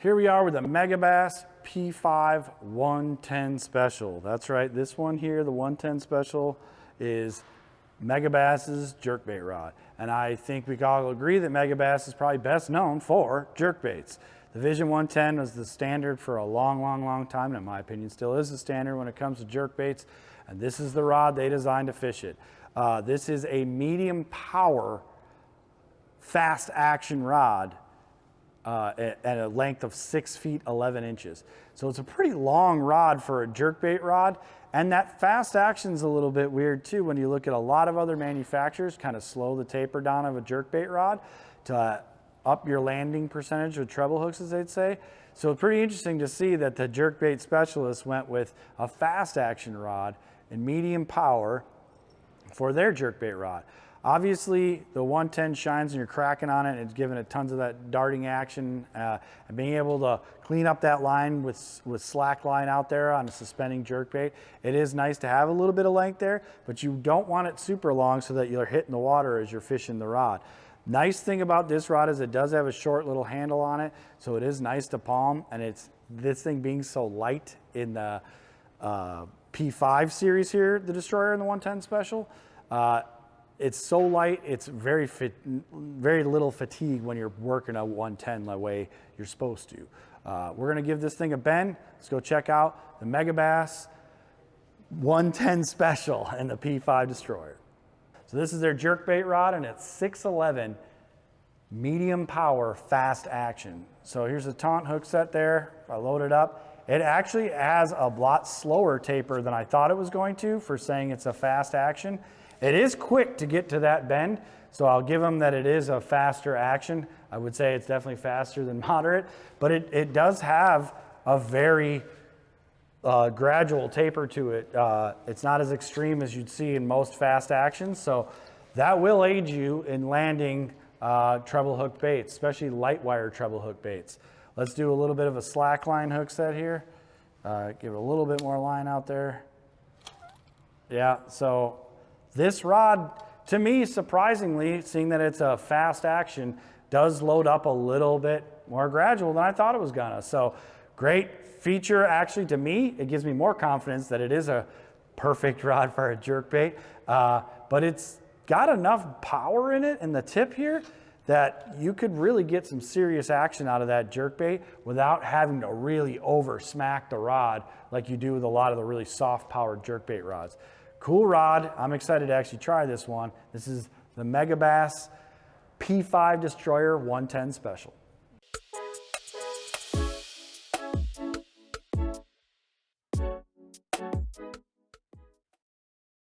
Here we are with the Megabass P5 Oneten Special. That's right, this one here, the 110 Special, is Megabass's jerkbait rod. And I think we can all agree that Megabass is probably best known for jerkbaits. The Vision 110 was the standard for a long time, and in my opinion still is the standard when it comes to jerkbaits. And this is the rod they designed to fish it. This is a medium power, fast action rod at a length of 6 feet 11 inches. So it's a pretty long rod for a jerkbait rod, and that fast action's a little bit weird too when you look at a lot of other manufacturers kind of slow the taper down of a jerkbait rod to up your landing percentage with treble hooks, as they'd say. So it's pretty interesting to see that the jerkbait specialist went with a fast action rod and medium power for their jerkbait rod. Obviously, the 110 shines when you're cracking on it. It's giving it tons of that darting action and being able to clean up that line with slack line out there on a suspending jerkbait. It is nice to have a little bit of length there, but you don't want it super long so that you're hitting the water as you're fishing the rod. Nice thing about this rod is it does have a short little handle on it, so it is nice to palm, and it's this thing being so light in the P5 series here, the Destroyer and the 110 Special. It's so light, it's very little fatigue when you're working a 110 the way you're supposed to. We're gonna give this thing a bend. Let's go check out the Megabass 110 Special and the P5 Destroyer. So this is their jerkbait rod, and it's 6'11", medium power, fast action. So here's a taunt hook set there. If I load it up, it actually has a lot slower taper than I thought it was going to for saying it's a fast action. It is quick to get to that bend, so I'll give them that it is a faster action. I would say it's definitely faster than moderate, but it does have a very gradual taper to it. It's not as extreme as you'd see in most fast actions, so that will aid you in landing treble hook baits, especially light wire treble hook baits. Let's do a little bit of a slack line hook set here. Give it a little bit more line out there. Yeah, so this rod, to me, surprisingly, seeing that it's a fast action, does load up a little bit more gradual than I thought it was gonna. So great feature. Actually, to me, it gives me more confidence that it is a perfect rod for a jerkbait. But it's got enough power in it in the tip here that you could really get some serious action out of that jerkbait without having to really over smack the rod like you do with a lot of the really soft powered jerkbait rods. Cool rod. I'm excited to actually try this one. This is the Megabass P5 Destroyer 110 Special.